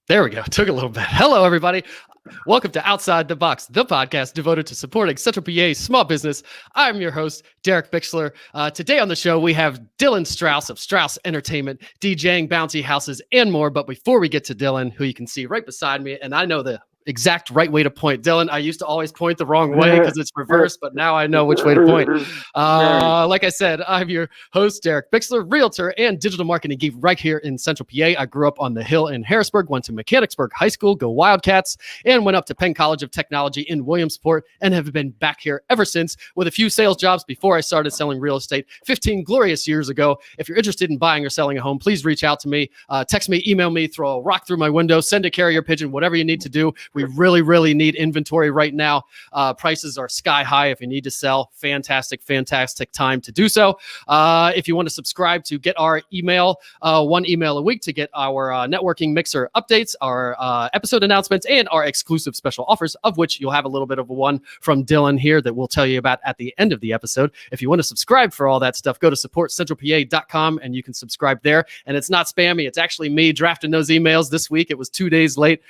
There we go. Took a little bit. Hello, everybody. Welcome to Outside the Box, the podcast devoted to supporting Central PA's small business. I'm your host, Derek Bixler. Today on the show, we have Dillon Strouse of Strouse Entertainment, DJing Bouncy Houses, and more. But before we get to Dillon, who you can see right beside me, and I know the exact right way to point. Dillon, I used to always point the wrong way because it's reversed, but now I know which way to point. Like I said, I'm your host, Derek Bixler, realtor and digital marketing geek right here in Central PA. I grew up on the Hill in Harrisburg, went to Mechanicsburg High School, go Wildcats, and went up to Penn College of Technology in Williamsport and have been back here ever since with a few sales jobs before I started selling real estate 15 glorious years ago. If you're interested in buying or selling a home, please reach out to me, text me, email me, throw a rock through my window, send a carrier pigeon, whatever you need to do. We really need inventory right now. Prices are sky high. If you need to sell, fantastic time to do so. If you want to subscribe to get our email, one email a week to get our networking mixer updates, our episode announcements, and our exclusive special offers, of which you'll have a little bit of one from Dillon here that we'll tell you about at the end of the episode. If you want to subscribe for all that stuff, go to supportcentralpa.com and you can subscribe there. And it's not spammy. It's actually me drafting those emails this week. It was 2 days late.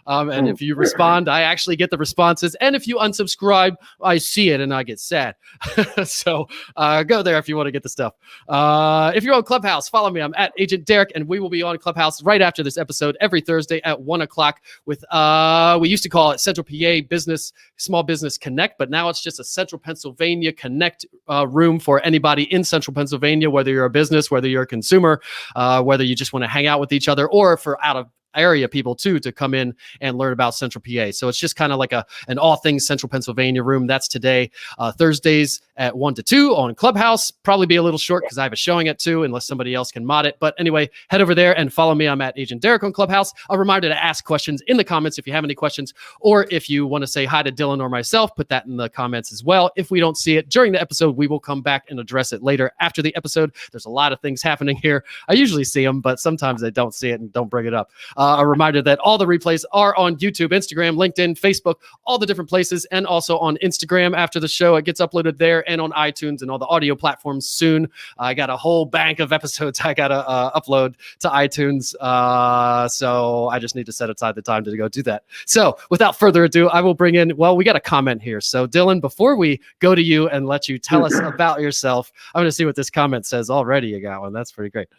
And if you respond, I actually get the responses. And if you unsubscribe, I see it and I get sad. So go there if you want to get the stuff. If you're on Clubhouse, follow me. I'm at Agent Derek, and we will be on Clubhouse right after this episode every Thursday at 1 o'clock with, we used to call it Central PA Small Business Connect, but now it's just a Central Pennsylvania Connect room for anybody in Central Pennsylvania, whether you're a business, whether you're a consumer, whether you just want to hang out with each other, or for out of area people too to come in and learn about Central PA. So it's just kind of like an all things Central Pennsylvania room. That's today, Thursdays at 1 to 2 on Clubhouse. Probably be a little short because I have a showing at 2 unless somebody else can mod it. But anyway, head over there and follow me. I'm at Agent Derek on Clubhouse. A reminder to ask questions in the comments if you have any questions, or if you want to say hi to Dillon or myself, put that in the comments as well. If we don't see it during the episode, we will come back and address it later after the episode. There's a lot of things happening here. I usually see them, but sometimes I don't see it and don't bring it up. A reminder that all the replays are on YouTube, Instagram, LinkedIn, Facebook, all the different places, and also on Instagram after the show. It gets uploaded there and on iTunes and all the audio platforms soon. I got a whole bank of episodes I got to upload to iTunes. So I just need to set aside the time to go do that. So without further ado, I will bring in, well, we got a comment here. So Dillon, before we go to you and let you tell us about yourself, I'm going to see what this comment says. Already you got one. That's pretty great.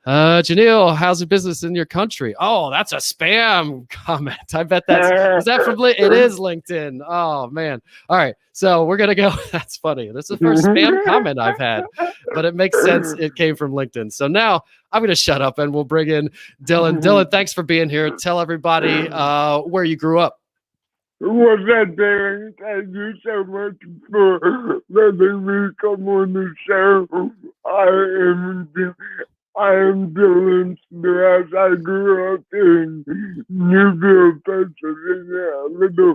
Janelle, how's the business in your country? Oh, that's a spam comment. I bet is that from it is LinkedIn. Oh man. All right. So we're going to go. That's funny. This is the first spam comment I've had, but it makes sense. It came from LinkedIn. So now I'm going to shut up and we'll bring in Dillon. Dillon, thanks for being here. Tell everybody where you grew up. What's that, Derek? Thank you so much for letting me come on the show. I am Dillon Strouse. I grew up in Newville, Pennsylvania, a little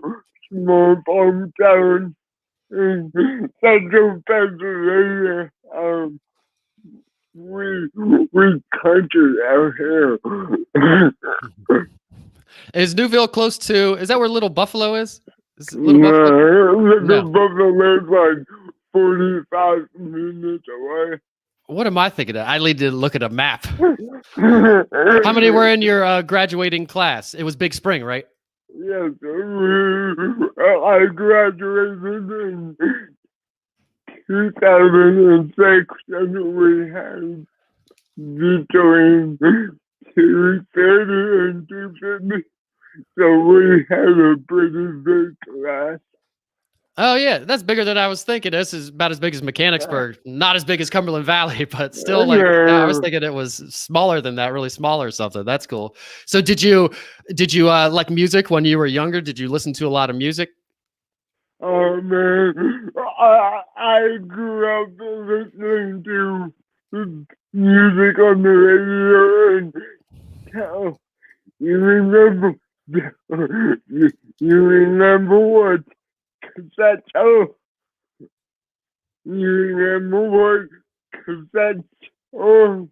small farm town in Central Pennsylvania. We country out here. Is Newville close to? Is that where Little Buffalo is? Little Buffalo is like 45 minutes away. What am I thinking of? I need to look at a map. How many were in your graduating class? It was Big Spring, right? Yes. I graduated in 2006, and we had between 230 and 250. So we had a pretty big class. Oh, yeah. That's bigger than I was thinking. This is about as big as Mechanicsburg. Not as big as Cumberland Valley, but still like I was thinking it was smaller than that, really small or something. That's cool. So did you like music when you were younger? Did you listen to a lot of music? Oh, man. I grew up listening to music on the radio, and you remember what cassette tape? You remember what cassette? Oh,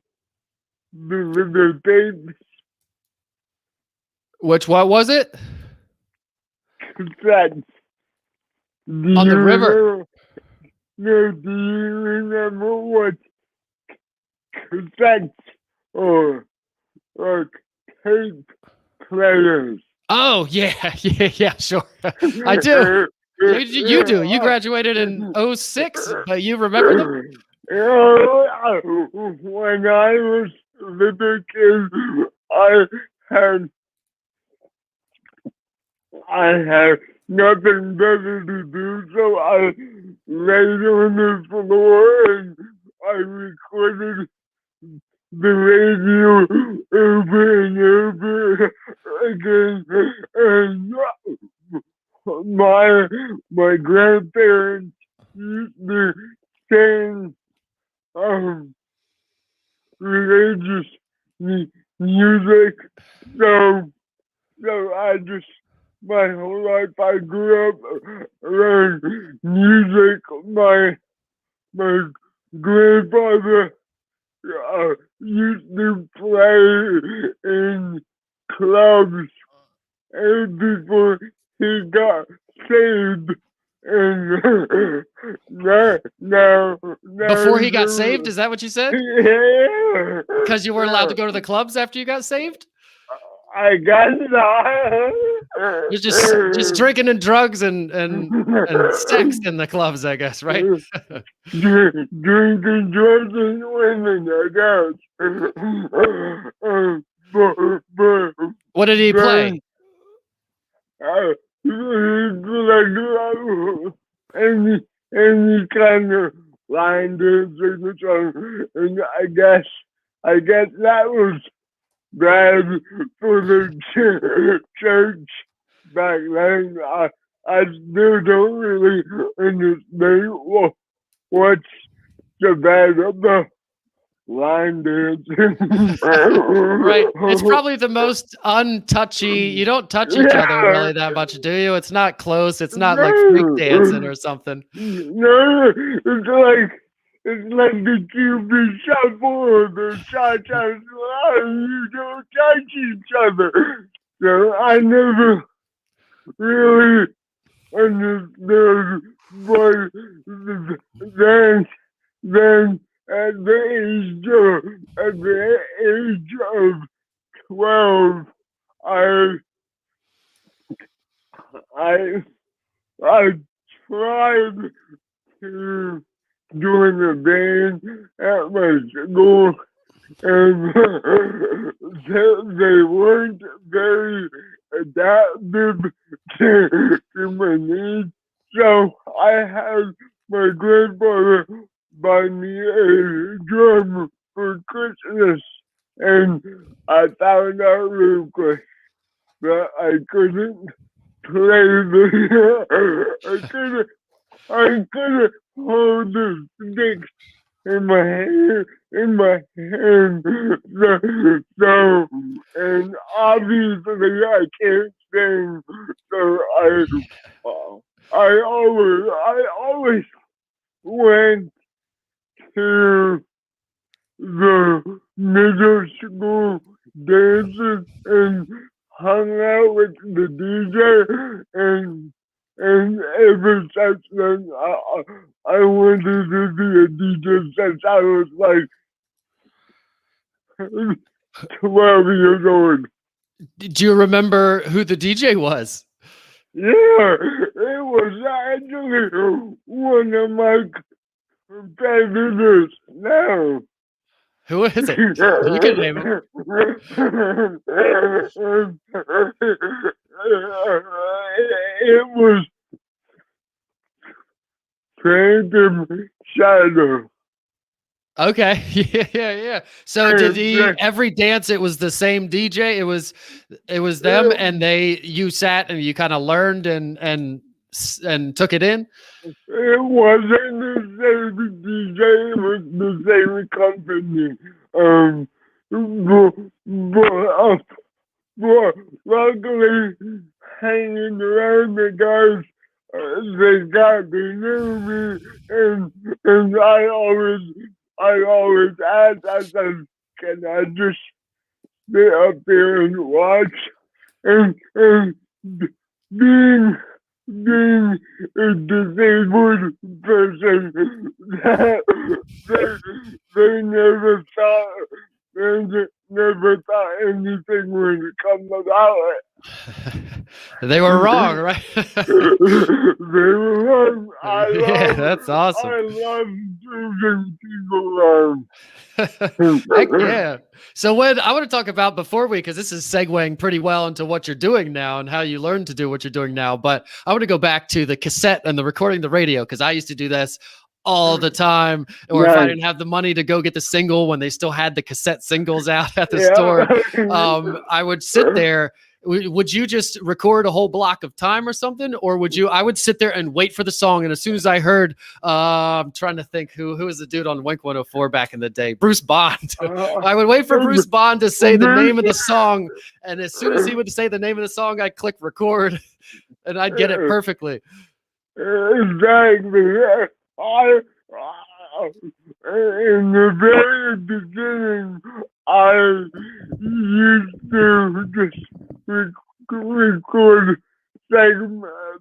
the tapes. What was it? Cassette. On the river. No, do you remember what cassettes or hate players. Oh yeah, yeah, sure. I do. You do. You graduated in 06, but you remember them? When I was a little kid, I had I had nothing better to do, so I laid on the floor and I recorded the radio over and over again. And my grandparents used to sing religious music, so I just my whole life I grew up around music. My grandfather used to play in clubs and before he got saved. And now Before he got saved, is that what you said? Yeah. Because you weren't allowed to go to the clubs after you got saved? I guess not. You're just drinking and drugs and sex in the clubs, I guess, right? Drinking drugs and women, I guess. What did he play? Any kind of line dancing song, and I guess that was bad for the church back then. I still don't really understand what's so bad about line dancing. Right. It's probably the most untouchy. You don't touch each other really that much, do you? It's not close. It's not like freak dancing or something. No, it's like the Cupid shuffle or the cha-cha slide. You don't touch each other. So I never really understood, but then at the age of 12, I tried to join a band at my school, and they weren't very adaptive to my needs. So I had my grandfather buy me a drum for Christmas, and I found out real quick that I couldn't play I couldn't hold the sticks in my hand. So and obviously I can't sing. So I always went to the middle school dances and hung out with the DJ, and ever since then I wanted to be a DJ since I was like 12 years old. Do you remember who the DJ was? Yeah, it was actually one of my competitors now. Who is it? You can name him. It was Phantom Shadow. Okay. Yeah. So did he every dance it was the same DJ? It was them, and you sat and you kind of learned and took it in? It wasn't the same DJ, it was the same company. But luckily, hanging around the guys, they got to know me, and I always asked, I said, can I just sit up there and watch? And being a disabled person, they never thought never thought anything would come about it. They were wrong, right? They were wrong. Yeah, that's awesome. I love proving people wrong. Heck yeah. So when I want to talk about before because this is segueing pretty well into what you're doing now and how you learned to do what you're doing now. But I want to go back to the cassette and the recording the radio because I used to do this all the time. Or if I didn't have the money to go get the single when they still had the cassette singles out at the store, I would sit there. Would you just record a whole block of time or something? Or would you, I would sit there and wait for the song. And as soon as I heard, I'm trying to think who was the dude on Wink 104 back in the day, Bruce Bond. I would wait for Bruce Bond to say the name of the song. And as soon as he would say the name of the song, I'd click record and I'd get it perfectly. Exactly. In the very beginning, I used to just record like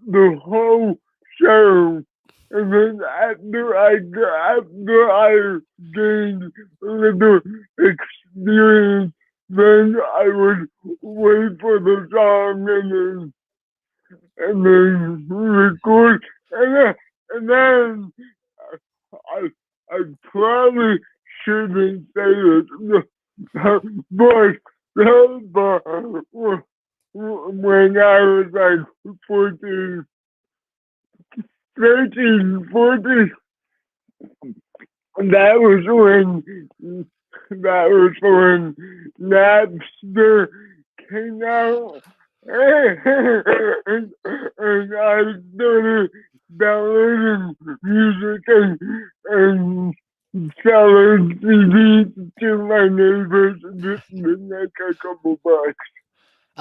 the whole show, and then after I gained a little experience, then I would wait for the song and then record, and then I probably shouldn't say this, but when I was like 14, 13, 14, that was when Napster came out. And I started downloading music and selling CDs to my neighbors and just make a couple bucks.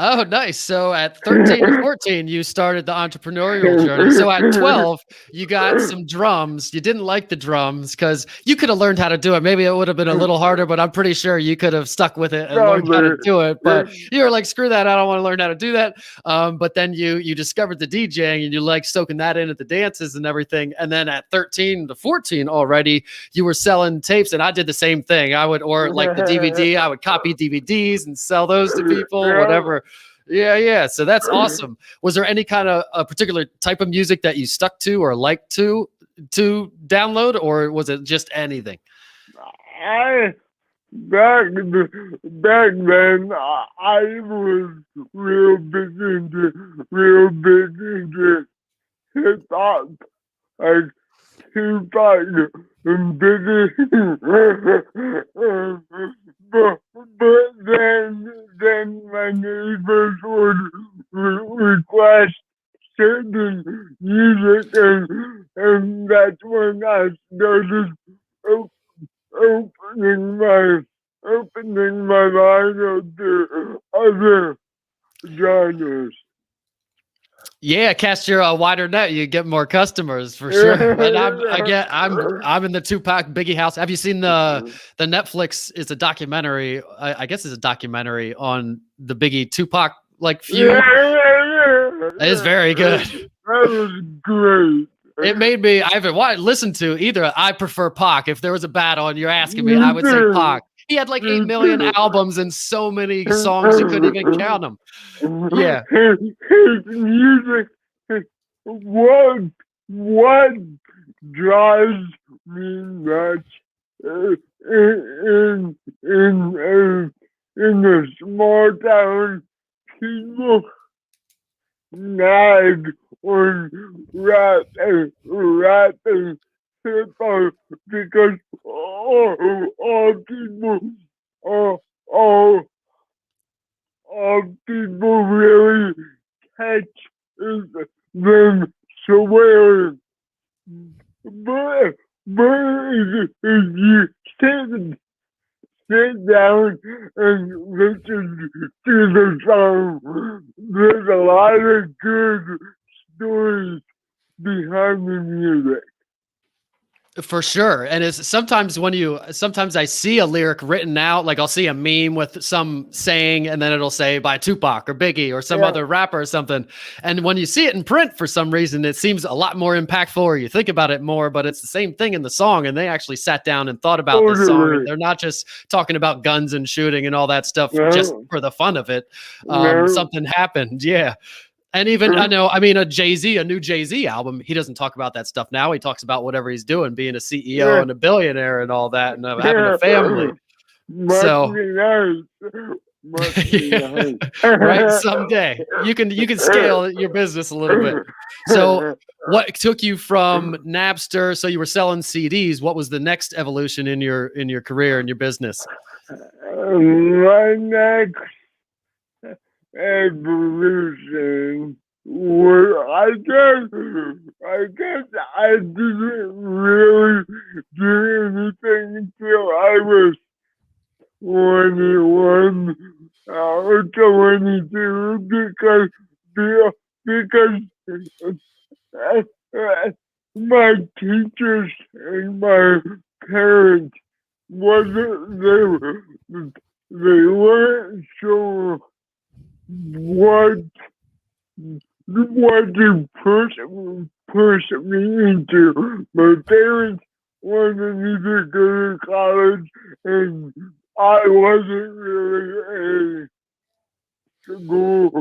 Oh, nice. So at 13 or 14, you started the entrepreneurial journey. So at 12, you got some drums. You didn't like the drums because you could have learned how to do it. Maybe it would have been a little harder, but I'm pretty sure you could have stuck with it and learned how to do it. But you were like, screw that. I don't want to learn how to do that. But then you discovered the DJing and you like soaking that in at the dances and everything. And then at 13 to 14 already, you were selling tapes. And I did the same thing. I would, or like the DVD, I would copy DVDs and sell those to people, whatever. Yeah. So that's awesome. Was there any kind of a particular type of music that you stuck to or liked to download, or was it just anything? Back then, I was real big into hip hop, like Tupac and Biggie. But then my neighbors would request certain music, and that's when I started opening my mind up to other genres. Yeah, cast your wider net. You get more customers for sure. And I'm in the Tupac Biggie house. Have you seen the Netflix? Is a documentary. I guess it's a documentary on the Biggie Tupac feud. Yeah. It's very good. That was great. It made me. I haven't listened to either. I prefer Pac. If there was a battle and you're asking me, I would say Pac. He had like 8 million albums and so many songs you couldn't even count them. Yeah. His music, what drives me nuts in the small town, people nag on rapping hip hop because all people really catch is them swearing. But if you sit down and listen to the song, there's a lot of good stories behind the music. For sure. And it's sometimes I see a lyric written out, like I'll see a meme with some saying, and then it'll say by Tupac or Biggie or some other rapper or something. And when you see it in print, for some reason, it seems a lot more impactful, or you think about it more, but it's the same thing in the song. And they actually sat down and thought about this song. And they're not just talking about guns and shooting and all that stuff just for the fun of it. Something happened. Yeah. And even a new Jay-Z album, he doesn't talk about that stuff now. He talks about whatever he's doing, being a CEO and a billionaire and all that, and having a family. So, right, someday you can scale your business a little bit. So, what took you from Napster? So you were selling CDs. What was the next evolution in your career and your business? My next evolution was, I guess I didn't really do anything until I was 21 or 22 because my teachers and my parents they weren't sure what to push me into. My parents wanted me to go to college, and I wasn't really a school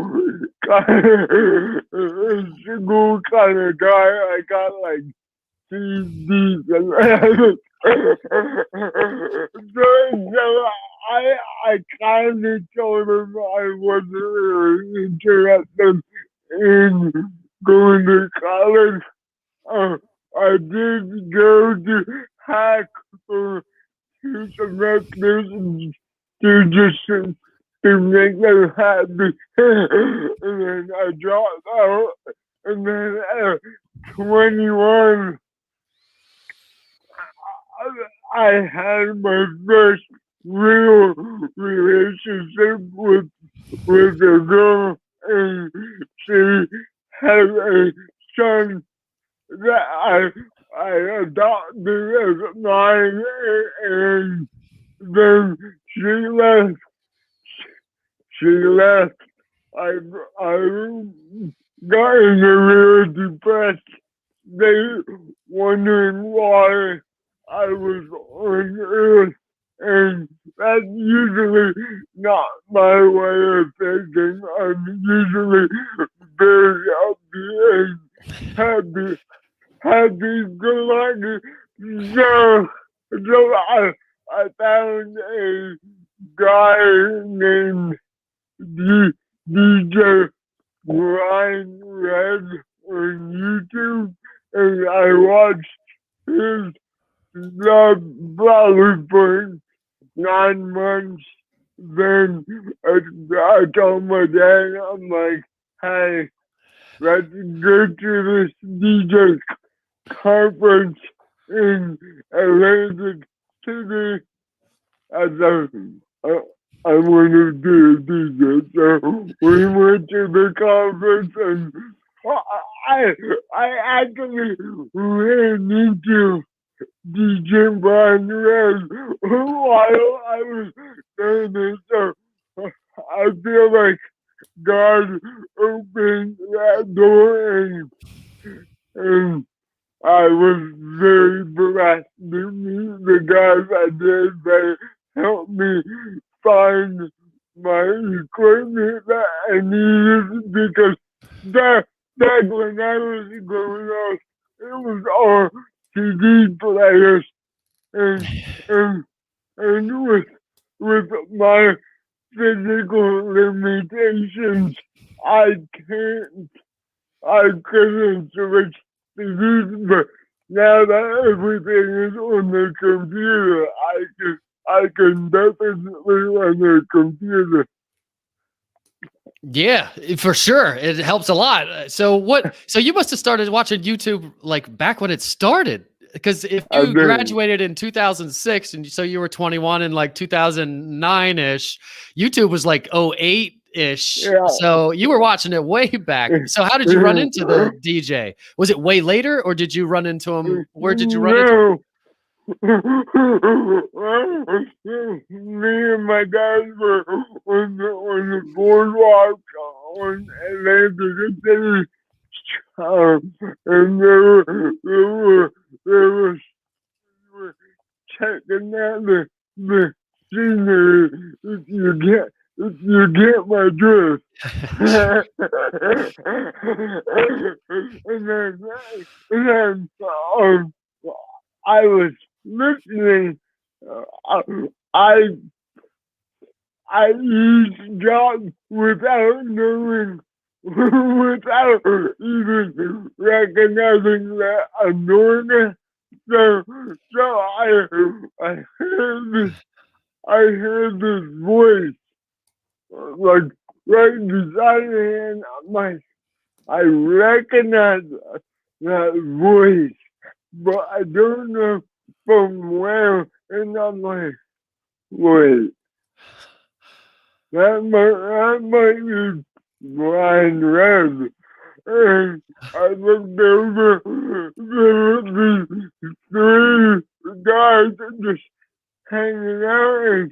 kind of guy. I got like CDs and so I kind of told them I wasn't really interested in going to college. I did go to hack for 2 semesters to just to make them happy, and then I dropped out. And then at 21, I had my first real relationship with a girl, and she had a son that I adopted as mine, and then she left. I got in a real depressed state, wondering why I was on Earth, and that's usually not my way of thinking. I'm usually very upbeat and happy, go lucky. So I found a guy named DJ Brian Red on YouTube, and I watched his love probably for 9 months. Then I told my dad, I'm like, hey, let's go to this DJ conference in Atlantic City. I want to do a DJ. So we went to the conference, and I actually ran into DJ Brian Red while I was doing this. So I feel like God opened that door, and I was very blessed to meet the guys I did. They helped me find my equipment that I needed, because back when I was growing up, it was all CD players, and with my physical limitations, I couldn't switch CDs. But now that everything is on the computer, I can definitely run the computer. Yeah, for sure. It helps a lot. So you must have started watching YouTube like back when it started, because if you graduated in 2006 and so you were 21 in like 2009-ish, YouTube was like 08 ish. Yeah. So you were watching it way back. So how did you run into the DJ? Was it way later, or did you run into him? Where did you run into him? Me and my dad were on the boardwalk on Atlantic City, and they were checking out the scenery. If you get my drift. and then I was listening. I I used God without knowing, without even recognizing that I'm doing it. So I heard this voice, like right beside me, and I recognize that voice, but I don't know from where. And I'm like, wait, that might be blind red. And I looked over, there were these three guys just hanging out,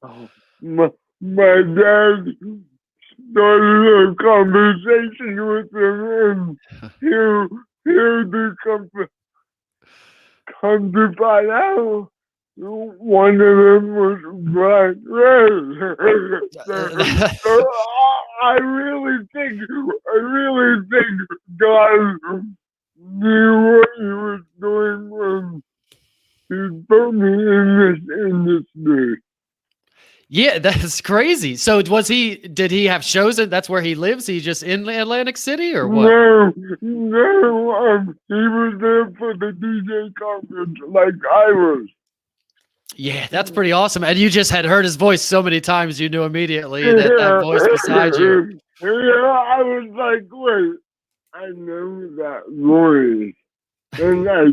and my dad started a conversation with them, and here they come to find out. One of them was black red. So I really think God knew what he was doing when he put me in this industry. Yeah, that's crazy. So did he have shows? That's where he lives? He just in Atlantic City or what? No, he was there for the DJ conference like I was. Yeah, that's pretty awesome. And you just had heard his voice so many times, you knew immediately that voice beside you. Yeah, I was like, wait, I know that voice. And I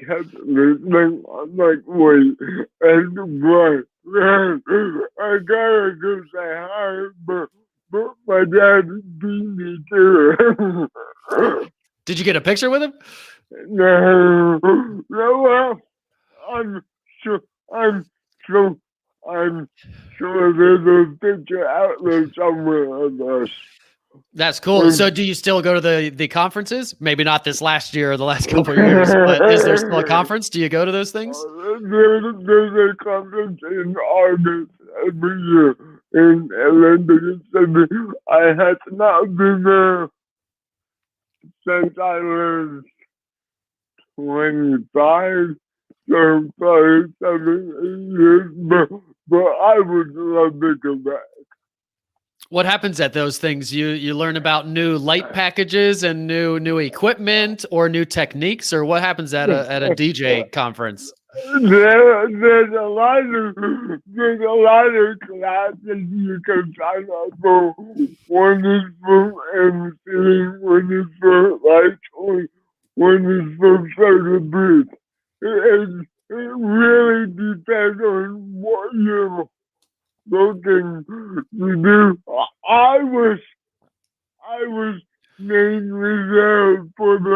kept listening. I'm like, wait, and what? I gotta go say hi, but my dad beat me too. Did you get a picture with him? No, well, I'm sure there's a picture out there somewhere of us. That's cool. So do you still go to the conferences? Maybe not this last year or the last couple of years, but is there still a conference? Do you go to those things? There's a conference in August every year in Atlantic City. I have not been there since I was 25, so probably 7, 8 years, but I would love to go back. What happens at those things? You learn about new light packages and new equipment or new techniques, or what happens at a DJ conference? There's a lot of classes you can sign up for. One is for emceeing, one is for lights, one is for photo booth. It really depends on what you're looking to do. I was named reserved for the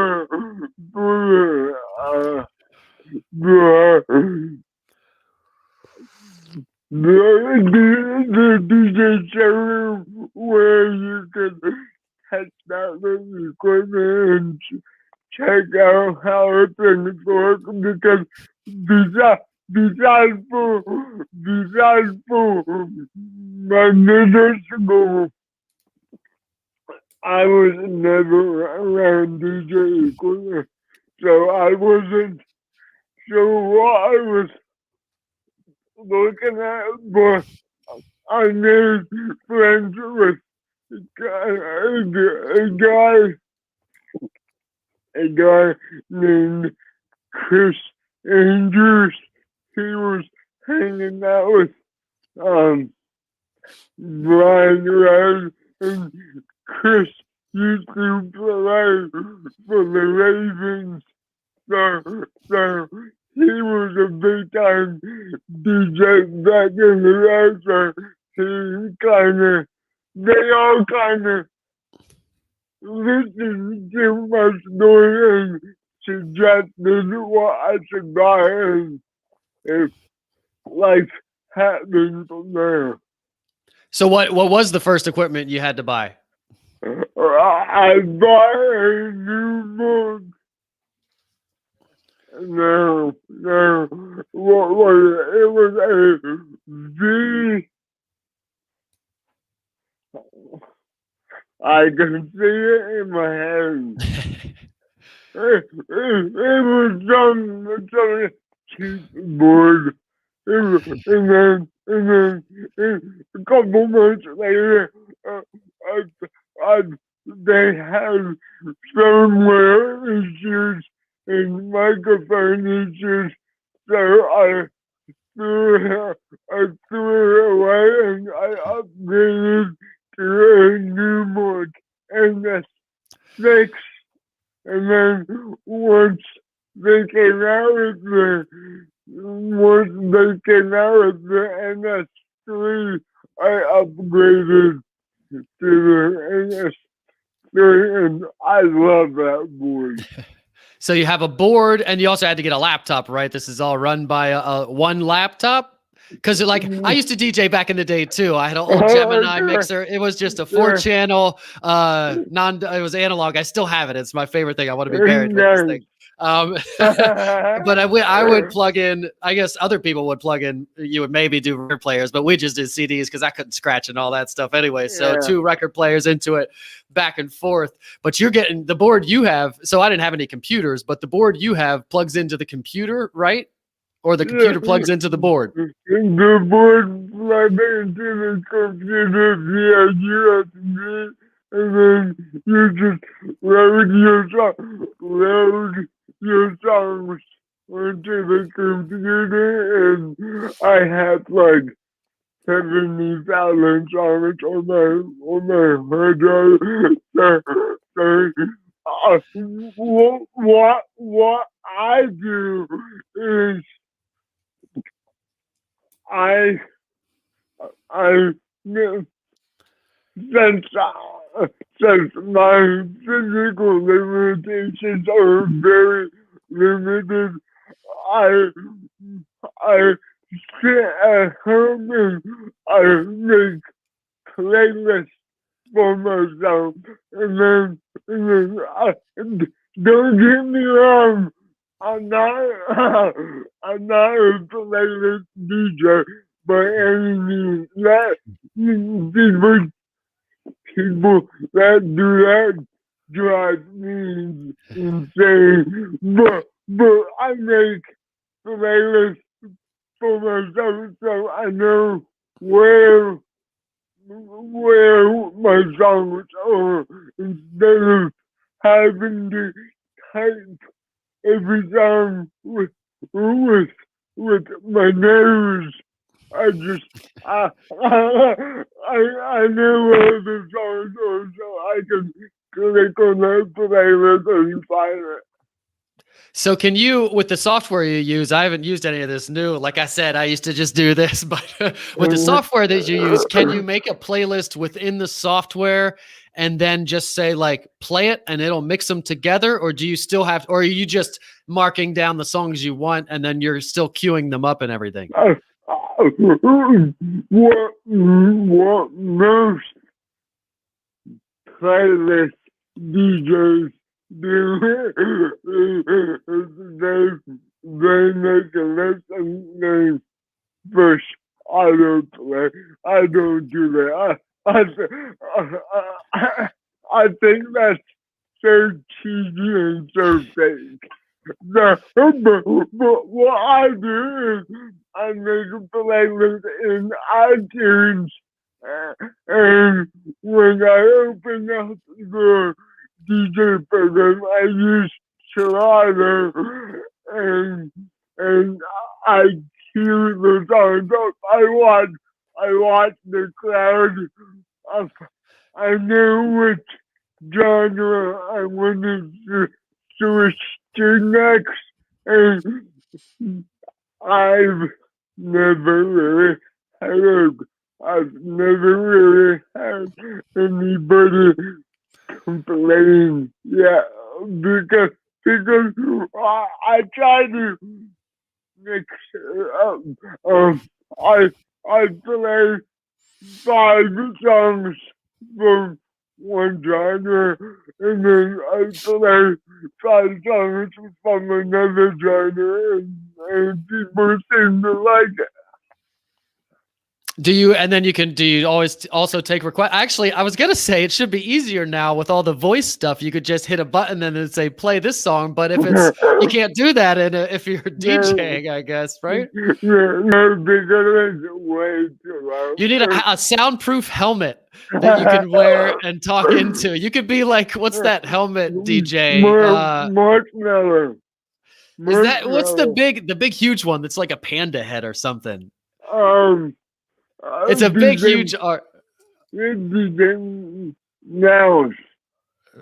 DJ showroom where you can test out the equipment and check out how things work, because besides for my middle school, I was never around DJ equipment, so I wasn't sure what I was looking at, but I made friends with a guy named Chris Andrews. He was hanging out with Brian Red, and Chris used to play for the Ravens. So he was a big time DJ back in the day. they all kind of listened to my story and suggested what I should buy, and if life happened from there. So what was the first equipment you had to buy? I bought a new book. No, what was it? It was a V. I can see it in my head. It was some keyboard. And then a couple months later, I, I, they had firmware issues and microphone issues, so I threw it away and I upgraded to a new book, and that's 6. And then once they came out with the NS3, I upgraded to the NS3, and I love that board. So you have a board, and you also had to get a laptop, right? This is all run by a one laptop. Because like I used to DJ back in the day too. I had an old Gemini mixer. It was just a 4-channel, it was analog. I still have it. It's my favorite thing. I want to be buried with this thing. But I would plug in. I guess other people would plug in. You would maybe do record players, but we just did CDs because I couldn't scratch and all that stuff anyway. So 2 record players into it, back and forth. But you're getting the board you have. So I didn't have any computers, but the board you have plugs into the computer, right? Or the computer plugs into the board? The board plugs into the computer via USB, and then you just load your songs onto the computer, and I have like 70,000 songs on my hard drive. What I do is I since my physical limitations are very limited, I sit at home and I make playlists for myself, and then don't get me wrong, I'm not a playlist DJ by any means. People that do that drive me insane. But I make playlists for myself, so I know where my songs are, instead of having to type every song with my nose. I know where the songs are, so I can click on that playlist and find it. So can you, with the software you use, I haven't used any of this new, like I said, I used to just do this, but with the software that you use, can you make a playlist within the software and then just say like, play it and it'll mix them together? Or do you still have, or are you just marking down the songs you want and then you're still queuing them up and everything? What most playlist DJs do, they make a list and they push autoplay. I don't do that. I think that's so cheesy and so fake. But what I do is I make a playlist in iTunes, and when I open up the DJ program, I use Serato, and I cue the songs up. I watch the crowd. I know which genre I want to switch to next, and I've never really had I've never really had anybody complain. Yeah, because I try to mix it up. I I play 5 songs from one genre, and then I play 5 songs from another genre, and people seem to like it. Do you, and then do you always also take requests? Actually, I was going to say it should be easier now with all the voice stuff. You could just hit a button and then say, play this song. But if you can't do that if you're DJing, I guess, right? No, because it's way too loud. You need a soundproof helmet that you can wear and talk into. You could be like, what's that helmet DJ? Marshmallow. Is that, what's the big huge one that's like a panda head or something? It's a big huge art. Mouse.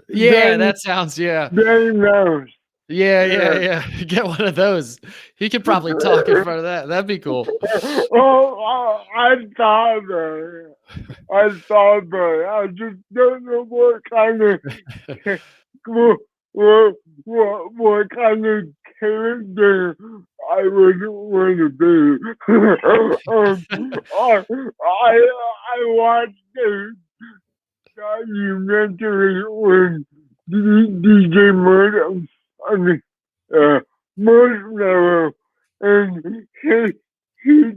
Yeah, that sounds, yeah. Danny Mouse. Yeah. Get one of those. He could probably talk in front of that. That'd be cool. Oh, I thought about it. I just don't know what kind of what kind of character I would want to be. I watched the documentary when DJ Marshmallow, and he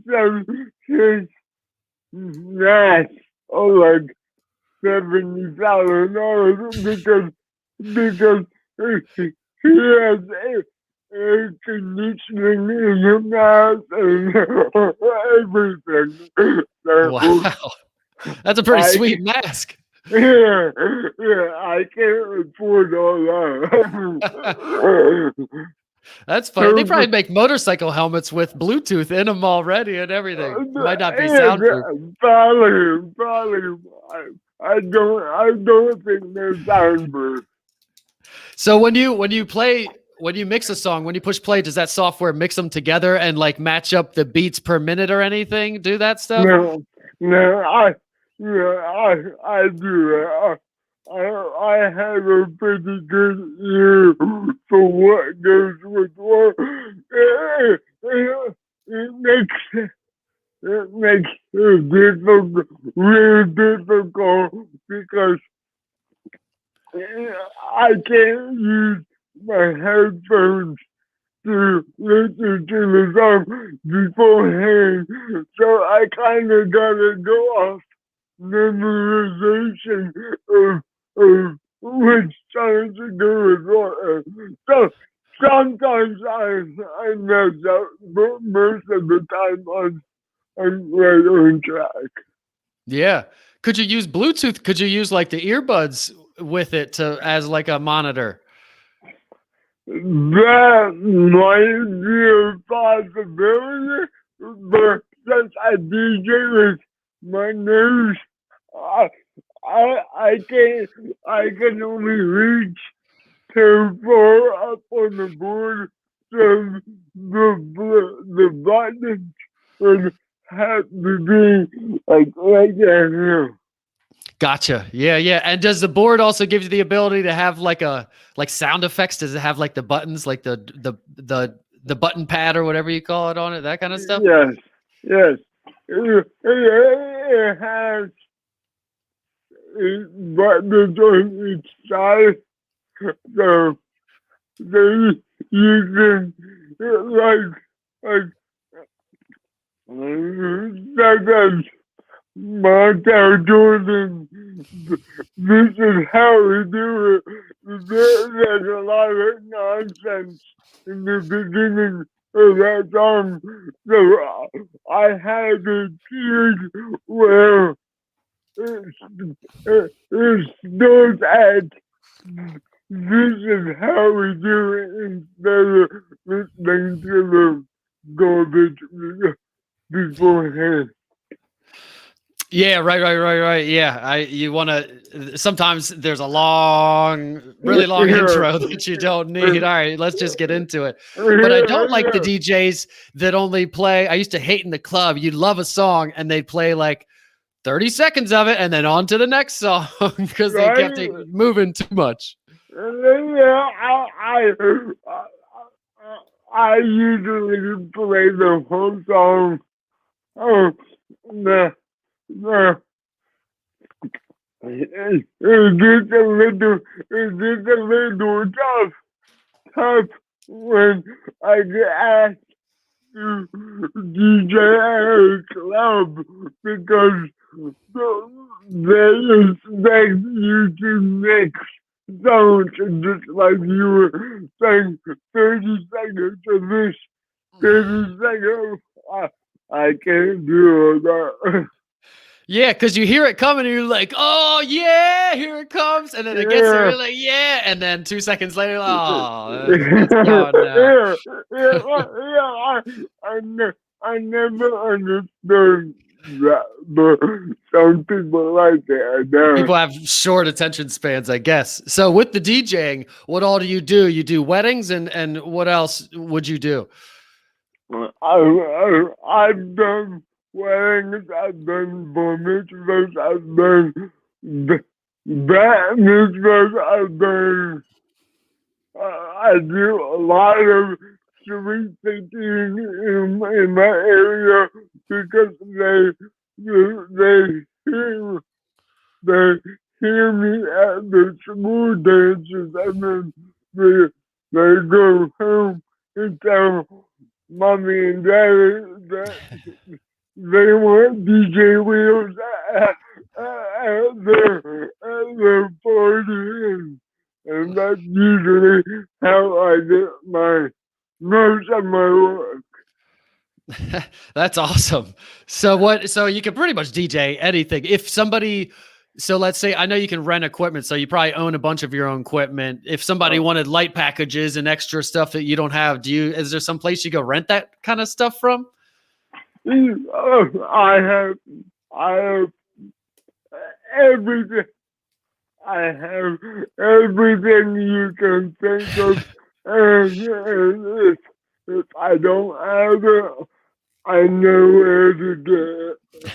said his net like $70,000 because he has air conditioning in the mask and everything. So, wow, that's a pretty sweet mask. Yeah, I can't afford all that. That's funny. They probably make motorcycle helmets with Bluetooth in them already and everything. Might not be soundproof. Probably. I don't think they're soundproof. So when you mix a song, when you push play, does that software mix them together and like match up the beats per minute or anything? Do that stuff? No, I do it. I have a pretty good ear for what goes with what. It makes it difficult, really difficult, because I can't use my headphones to listen to the song beforehand, so I kind of gotta go off memorization of which songs to go with what. So sometimes I mess up, but most of the time I'm right on track. Yeah. Could you use Bluetooth? Could you use like the earbuds with it as like a monitor? That might be a possibility, but since I DJ with my nose, I can only reach so far up on the board, so the buttons would have to be like right down here. Gotcha. Yeah. And does the board also give you the ability to have like sound effects? Does it have like the buttons, like the button pad or whatever you call it on it, that kind of stuff? Yes. It has buttons on each side, so you can like Montel Jordan, this is how we do it. There's a lot of nonsense in the beginning of that song, so I had it tiered where it starts at this is how we do it instead of listening to the garbage beforehand. Yeah, right. Yeah, you want to. Sometimes there's a really long intro that you don't need. All right, let's just get into it. But I don't like the DJs that only play. I used to hate in the club. You'd love a song and they'd play like 30 seconds of it and then on to the next song because they kept it Right? moving too much. Yeah, I usually play the whole song. Oh, the, it's just a little tough when I get asked to DJ at a club because they expect you to mix songs just like you were saying 30 seconds of this, 30 seconds. I can't do all that. Yeah, because you hear it coming and you're like, oh, yeah, here it comes. And then it gets there, Yeah. you're like, yeah. And then 2 seconds later, oh, it's gone now. Yeah, I never understood that, but some people like it. People have short attention spans, I guess. So with the DJing, what all do? You do weddings and what else would you do? I've done weddings, I've done bar mitzvahs, I've done bat mitzvahs, I've done. I do a lot of street thinking in my area because they hear they hear me at the school dances and then they go home and tell mommy and daddy that they want DJ wheels at their party, and that's usually how I get most of my work. That's awesome. So you can pretty much DJ anything. If somebody, so let's say, I know you can rent equipment, so you probably own a bunch of your own equipment. If somebody wanted light packages and extra stuff that you don't have, is there some place you go rent that kind of stuff from? I have everything. I have everything you can think of, and if I don't have it, I know where to get it.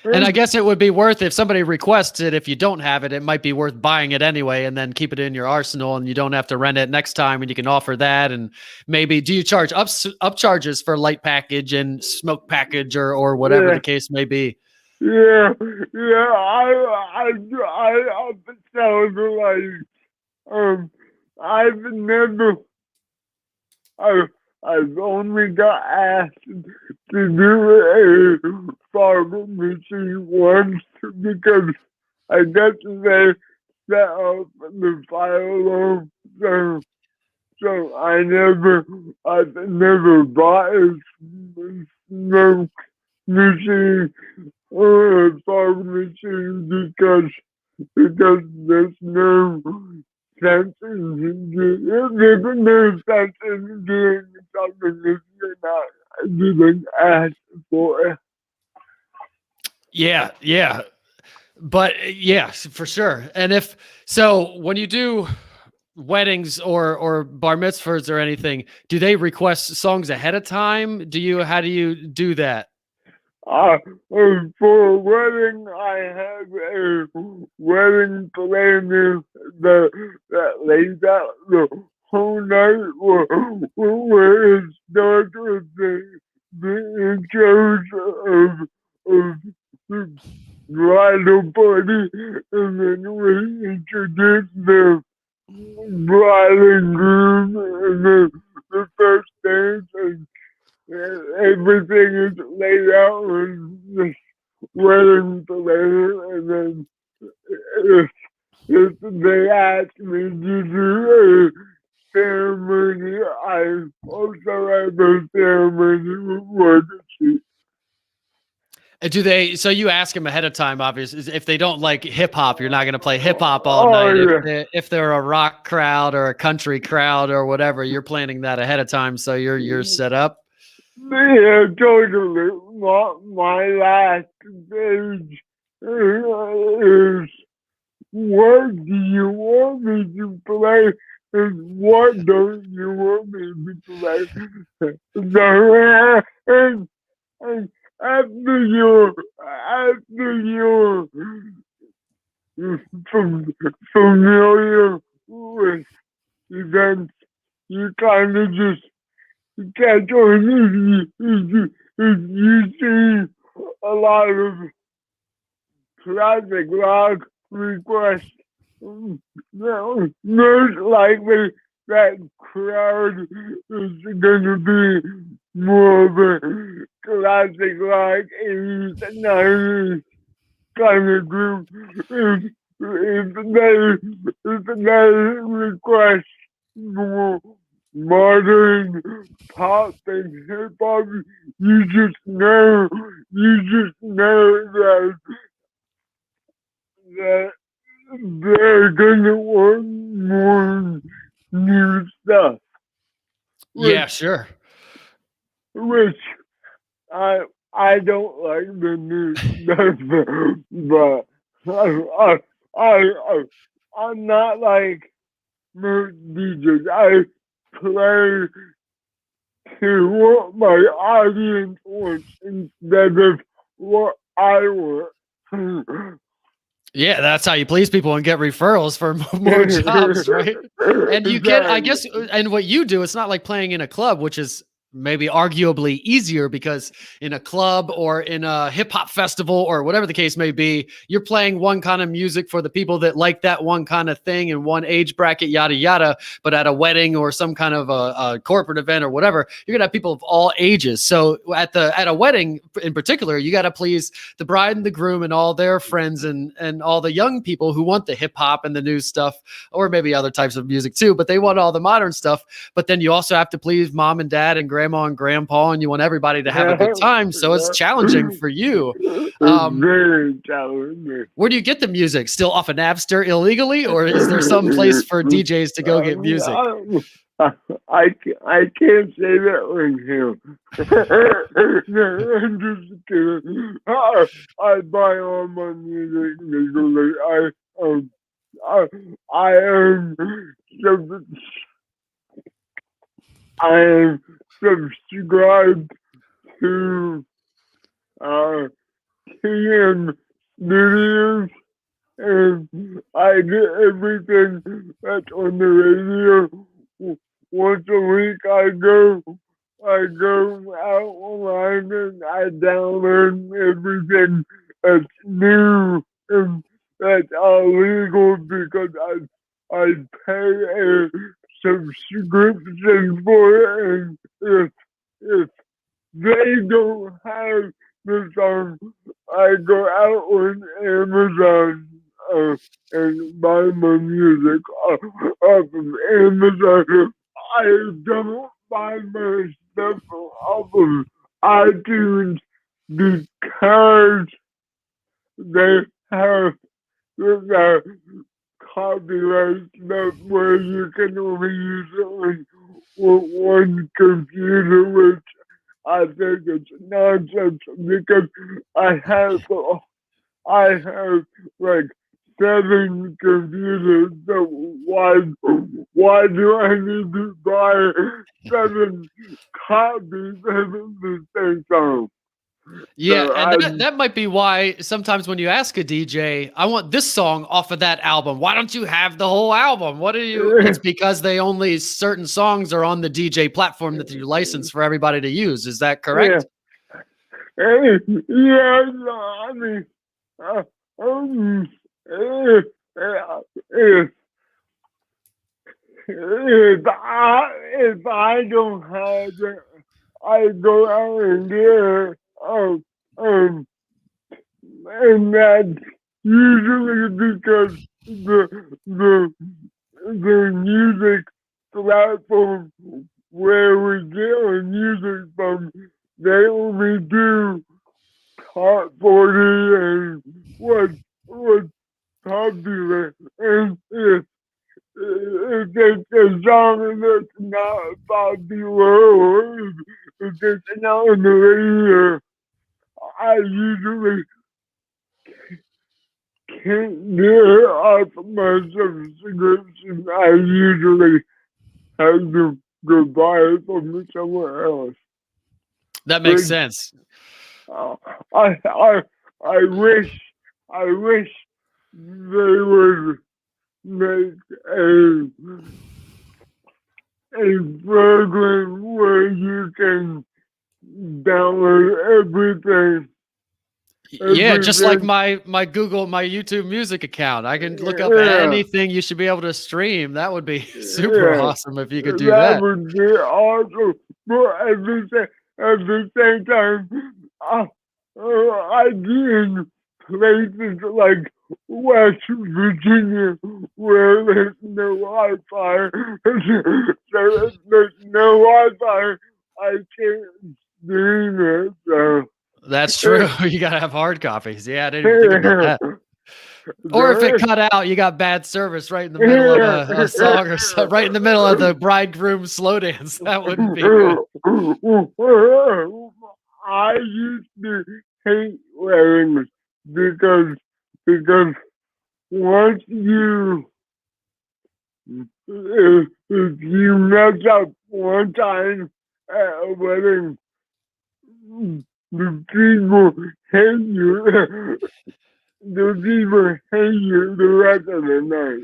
And I guess it would be worth, if somebody requests it, if you don't have it, it might be worth buying it anyway and then keep it in your arsenal and you don't have to rent it next time and you can offer that. And maybe, do you charge up charges for light package and smoke package or whatever the case may be? Yeah, I sound like, I've only got asked to do a farm machine once because I guess they set up the fire alarm, so I've never bought a smoke machine or a farm machine because there's no sense in doing something if you're not giving ask for it. Yeah. But yes, for sure. And when you do weddings or bar mitzvahs or anything, do they request songs ahead of time? How do you do that? For a wedding, I have a wedding planner that lays out the whole night where it starts with the intros of the bridal party, and then we introduce the bride and groom, and then the first dance, and everything is laid out in the wedding planner, and then if they ask me to do a ceremony, I also have a ceremony with the So you ask them ahead of time, obviously. If they don't like hip hop, you're not going to play hip hop all night. Yeah. If they're a rock crowd or a country crowd or whatever, you're planning that ahead of time, so you're set up. Yeah, totally. My last stage is, what do you want me to play and what don't you want me to play? So, after you're familiar with events, you kind of just catch on if you see a lot of classic rock requests. Most likely that crowd is going to be more of a classic rock 80s and 90s kind of group. If they request more modern pop and hip hop, you just know that they're gonna want more new stuff. Yeah, sure. Which I don't like the new stuff, but I'm not like most DJs. I play to what my audience wants instead of what I want. Yeah, that's how you please people and get referrals for more jobs, right? And you get, I guess, and what you do, it's not like playing in a club, which is maybe arguably easier because in a club or in a hip hop festival or whatever the case may be, you're playing one kind of music for the people that like that one kind of thing in one age bracket, yada, yada. But at a wedding or some kind of a corporate event or whatever, you're gonna have people of all ages. So at a wedding in particular, you got to please the bride and the groom and all their friends and all the young people who want the hip hop and the new stuff, or maybe other types of music too, but they want all the modern stuff. But then you also have to please mom and dad and grandma and grandpa, and you want everybody to have a good time. So it's challenging for you. Very challenging. Where do you get the music? Still off of Napster illegally, or is there some place for DJs to go get music? I can't say that right here. I'm just kidding. I buy all my music legally. I am subscribed to TM Studios, and I get everything that's on the radio. Once a week I go out online and I download everything that's new and that's illegal because I pay a subscription for it, and if they don't have the song, I go out on Amazon and buy my music off of Amazon. I don't buy my stuff off of iTunes because they have the copyright stuff where you can only use it on one computer, which I think it's nonsense because I have like 7 computers, so why do I need to buy 7 copies of the same song? Yeah, and that might be why sometimes when you ask a DJ, I want this song off of that album. Why don't you have the whole album? What are you? It's because they only certain songs are on the DJ platform that you license for everybody to use. Is that correct? Yeah, I mean, if I don't have it, I go out and get it. And that's usually because the music platform where we get our music from, they only do top 40 and what's popular. And if it's a song that's not popular or if it's not on the radio, I usually can't get it off my subscription. I usually have to buy it from somewhere else. That makes sense. I wish they would make a program where you can download everything. Yeah, just like Everything. my Google, my YouTube Music account. I can look up Yeah, anything you should be able to stream. That would be super yeah. awesome if you could do That that. would be awesome. But at the same time, I, I've been places like West Virginia where there's no Wi-Fi. There's no Wi-Fi. I can't stream it. So. That's true. You gotta have hard copies. Yeah, I didn't even think about that. Or if it cut out, you got bad service right in the middle of a song or so, right in the middle of the bridegroom slow dance. That wouldn't be good. I used to hate weddings because once if you mess up one time at a wedding, the people hate you. The people hate you the rest of the night.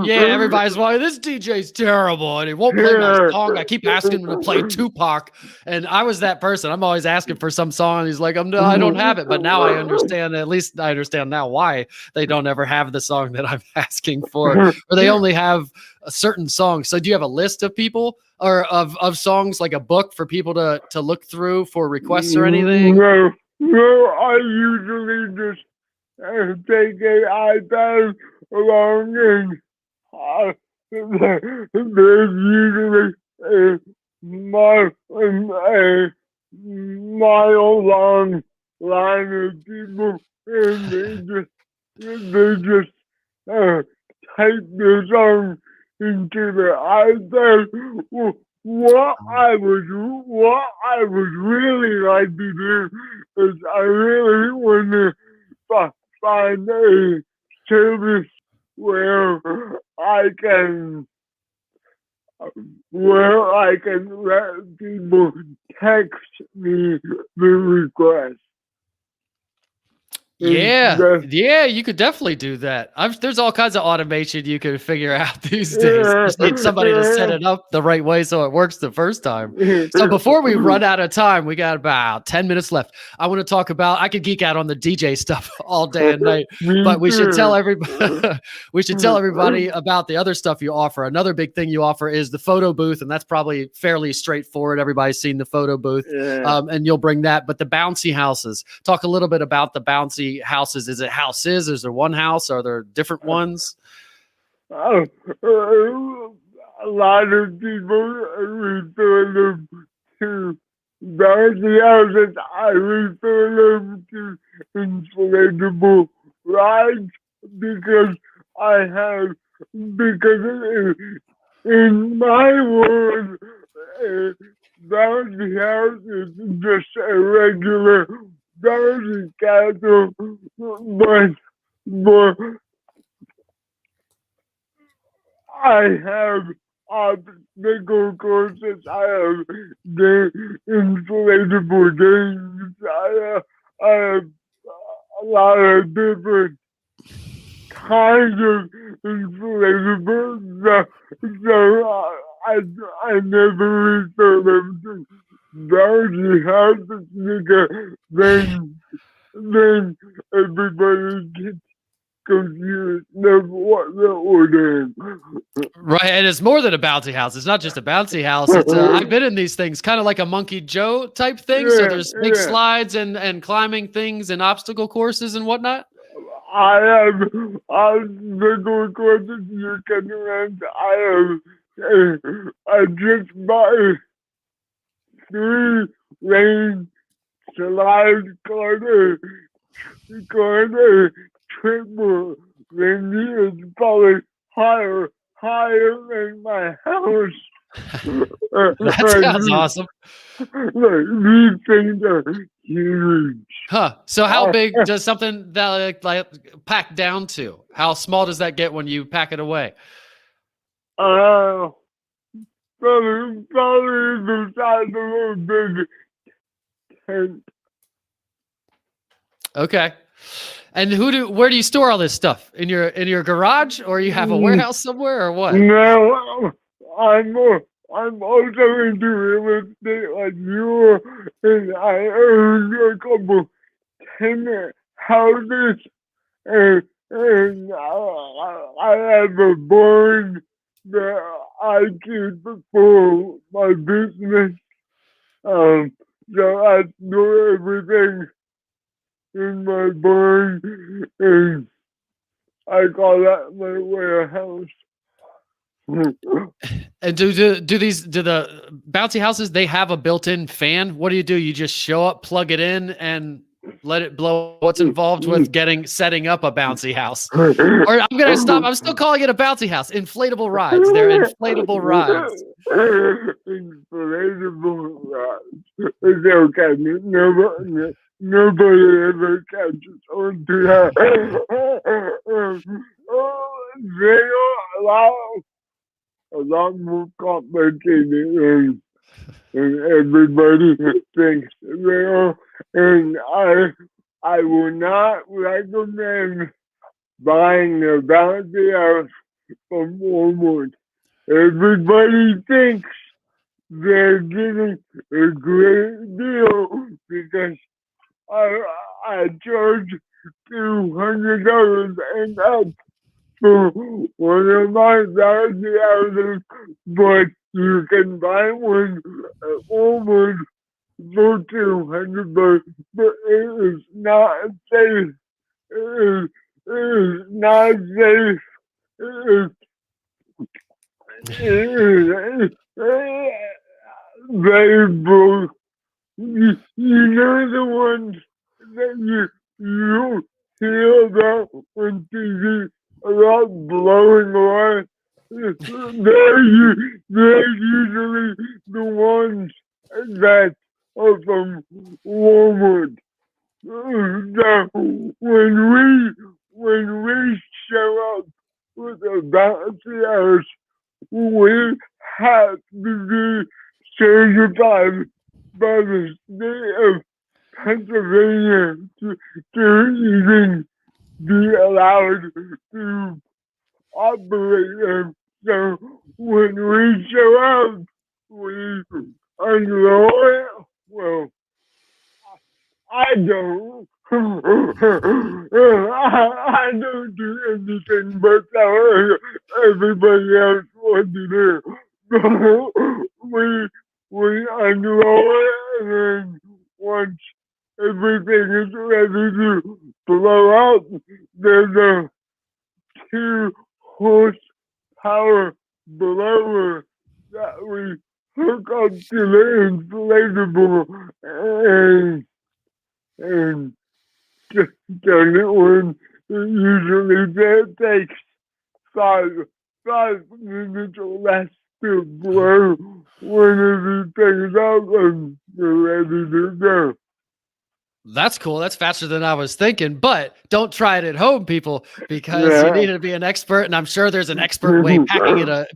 Yeah, everybody's like, this DJ's terrible and he won't play my song. I keep asking him to play Tupac. And I was that person. I'm always asking for some song. And he's like, no, I don't have it. But now I understand, at least I understand now why they don't ever have the song that I'm asking for, or they only have a certain song. So do you have a list of people or of songs, like a book for people to look through for requests or anything? No, I usually just take an iPad along and there's usually a mile long line of people and they just type their song into the iPad. What I would really like to do is I really want to find a service where I can let people text me the request. Yeah, you could definitely do that. There's all kinds of automation you can figure out these days. You just need somebody to set it up the right way so it works the first time. So before we run out of time, we got about 10 minutes left. I want to talk about, I could geek out on the DJ stuff all day and night, but we should tell everybody about the other stuff you offer. Another big thing you offer is the photo booth, and that's probably fairly straightforward. Everybody's seen the photo booth, and you'll bring that. But the bouncy houses, talk a little bit about the bouncy houses. Is it houses? Is there one house? Are there different ones? A lot of people refer them to bouncy houses. I refer them to inflatable rides because in my world, bouncy house is just a regular bouncy castle, but I have obstacle courses, I have inflatable games, I have a lot of different kinds of inflatables, so I never refer them to bouncy houses because then everybody gets confused of what they're ordering. Right, and it's more than a bouncy house. It's not just a bouncy house. It's I've been in these things, kind of like a Monkey Joe type thing. So there's big slides and climbing things and obstacle courses and whatnot. I have obstacle courses you can rent. I just bought 3-lane slide corner triple. Then it's probably higher than my house. That sounds awesome. These things are huge. Huh. So how big does something that like pack down to? How small does that get when you pack it away? Probably the size of a big And Okay. And where do you store all this stuff? In your garage, or you have a warehouse somewhere, or what? now I'm also into real estate like you, and I own a couple tenant houses, and I have a barn that I keep for my business. So I store everything in my barn, and I call that my warehouse. And do the bouncy houses, they have a built-in fan? What do? You just show up, plug it in, and let it blow? What's involved with setting up a bouncy house? Or I'm gonna stop. I'm still calling it a bouncy house. Inflatable rides. They're inflatable rides. Inflatable rides. It's okay. Nobody ever catches on to that. They are a lot more complicated, and everybody thinks they are. And I will not recommend buying a bouncy house from Walmart. Everybody thinks they're getting a great deal because I charge $200 and up for one of my bouncy houses, but you can buy one at Walmart for $200, but it is not safe. It is not safe. It is very broke. You know the ones that you hear about on TV about blowing away? They're usually the ones that are from Walmart. So when we show up with a bouncy house, we have to be certified by the state of Pennsylvania to even be allowed to operate them. So when we show up, we unload it. Well, I don't. I don't do anything but tell everybody else what to do. We unroll it, and then once everything is ready to blow out, there's a 2 horsepower blower that we hook up to the inflatable and turn it on. It usually takes five minutes or less to blow one of these things out, and you're ready to go. That's cool. That's faster than I was thinking, but don't try it at home, people, because you need to be an expert. And I'm sure there's an expert way.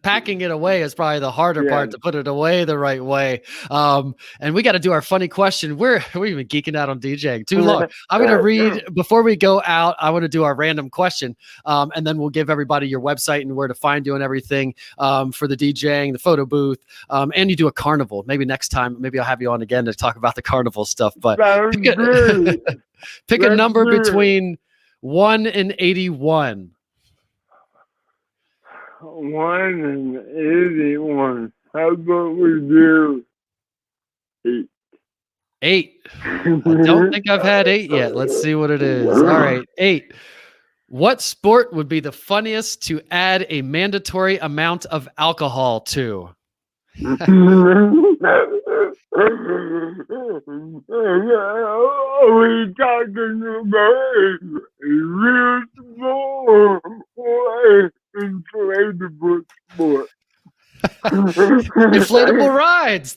Packing it away is probably the harder part, to put it away the right way. And we got to do our funny question. We've been geeking out on DJing too long. I'm going to read before we go out. I want to do our random question. And then we'll give everybody your website and where to find you and everything, for the DJing, the photo booth. And you do a carnival. Maybe next time, maybe I'll have you on again to talk about the carnival stuff, but pick a number between 1 and 81. 1 and 81. How about we do 8? 8. I don't think I've had 8 yet. Let's see what it is. All right, 8. What sport would be the funniest to add a mandatory amount of alcohol to? Are we talking about a real sport or an inflatable sport? Inflatable rides.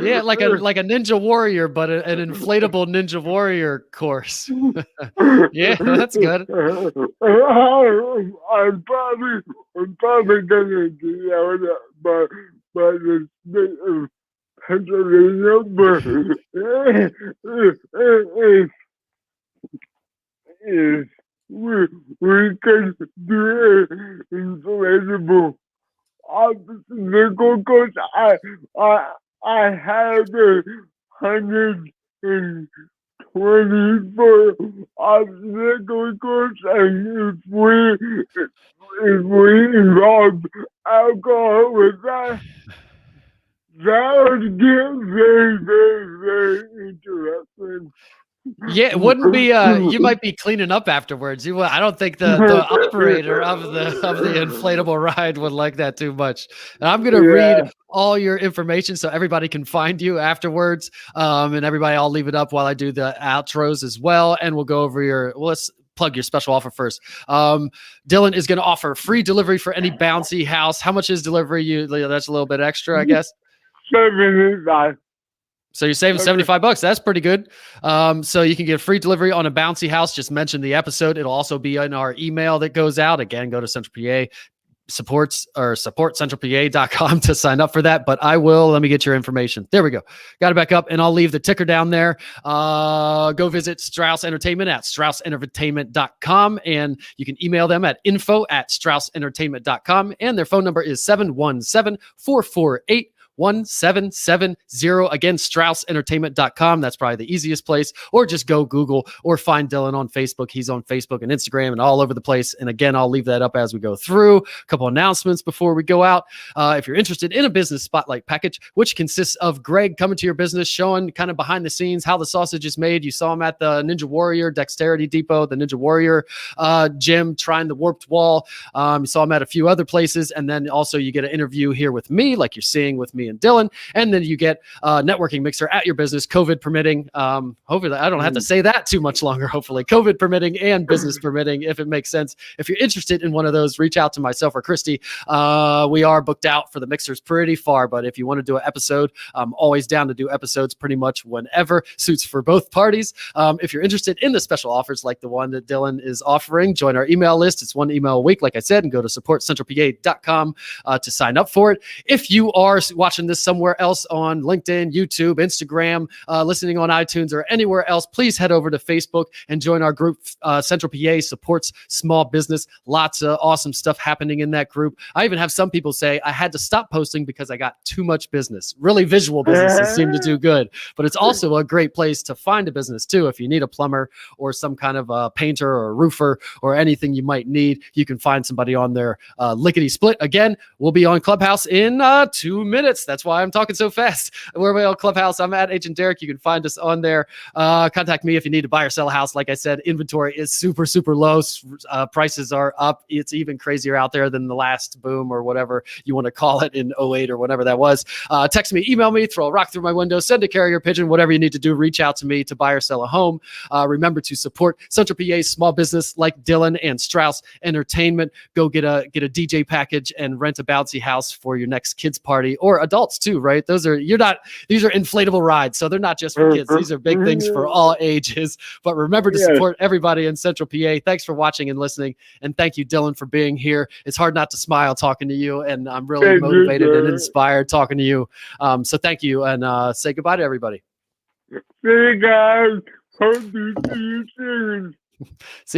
Yeah, like a Ninja Warrior, but an inflatable Ninja Warrior course. Yeah, that's good. I'm probably gonna do that, but the state of Pennsylvania, but if we can do it inflatable obstacle course. I had 124 obstacle course, and if we involve alcohol with that, that would get very, very, very interesting. Yeah, it wouldn't be. You might be cleaning up afterwards. I don't think the operator of the inflatable ride would like that too much. And I'm gonna read all your information so everybody can find you afterwards. And everybody, I'll leave it up while I do the outros as well, and we'll go over your. Well, let's plug your special offer first. Dillon is going to offer free delivery for any bouncy house. How much is delivery? That's a little bit extra, I guess. 75. So you're saving $75. That's pretty good. So you can get free delivery on a bouncy house. Just mention the episode. It'll also be in our email that goes out. Again, go to Central PA supportcentralpa.com to sign up for that. But let me get your information. There we go. Got it back up, and I'll leave the ticker down there. Go visit Strouse Entertainment at strauseentertainment.com, and you can email them at info@strauseentertainment.com, and their phone number is 717-448 1770. Again, StrouseEntertainment.com. That's probably the easiest place. Or just go Google or find Dillon on Facebook. He's on Facebook and Instagram and all over the place. And again, I'll leave that up as we go through. A couple announcements before we go out. If you're interested in a business spotlight package, which consists of Greg coming to your business, showing kind of behind the scenes how the sausage is made. You saw him at the Ninja Warrior Dexterity Depot, the Ninja Warrior gym, trying the warped wall. You saw him at a few other places. And then also you get an interview here with me, like you're seeing with me and Dillon, and then you get a networking mixer at your business, COVID permitting. Hopefully, I don't have to say that too much longer. Hopefully, COVID permitting and business permitting, if it makes sense. If you're interested in one of those, reach out to myself or Christy. We are booked out for the mixers pretty far, but if you want to do an episode, I'm always down to do episodes pretty much whenever suits for both parties. If you're interested in the special offers like the one that Dillon is offering, join our email list. It's one email a week, like I said, and go to supportcentralpa.com to sign up for it. If you are watching this somewhere else on LinkedIn, YouTube, Instagram, listening on iTunes, or anywhere else, please head over to Facebook and join our group. Central PA supports small business. Lots of awesome stuff happening in that group. I even have some people say I had to stop posting because I got too much business. Really visual businesses seem to do good, but it's also a great place to find a business too. If you need a plumber or some kind of a painter or a roofer or anything you might need, you can find somebody on there. Lickety split. Again, we'll be on Clubhouse in 2 minutes. That's why I'm talking so fast. We're on Clubhouse. I'm at Agent Derek. You can find us on there. Contact me if you need to buy or sell a house. Like I said, inventory is super, super low. Prices are up. It's even crazier out there than the last boom or whatever you want to call it in 08 or whatever that was. Text me, email me, throw a rock through my window, send a carrier pigeon, whatever you need to do. Reach out to me to buy or sell a home. Remember to support Central PA's small business like Dillon and Strouse Entertainment. Go get a DJ package and rent a bouncy house for your next kids party, or adults too, right? These are inflatable rides, so they're not just for kids. These are big things for all ages. But remember to support everybody in Central PA. Thanks for watching and listening, and thank you, Dillon, for being here. It's hard not to smile talking to you, and I'm really motivated and inspired talking to you. So thank you, and say goodbye to everybody. Hey guys, hope to see you soon. See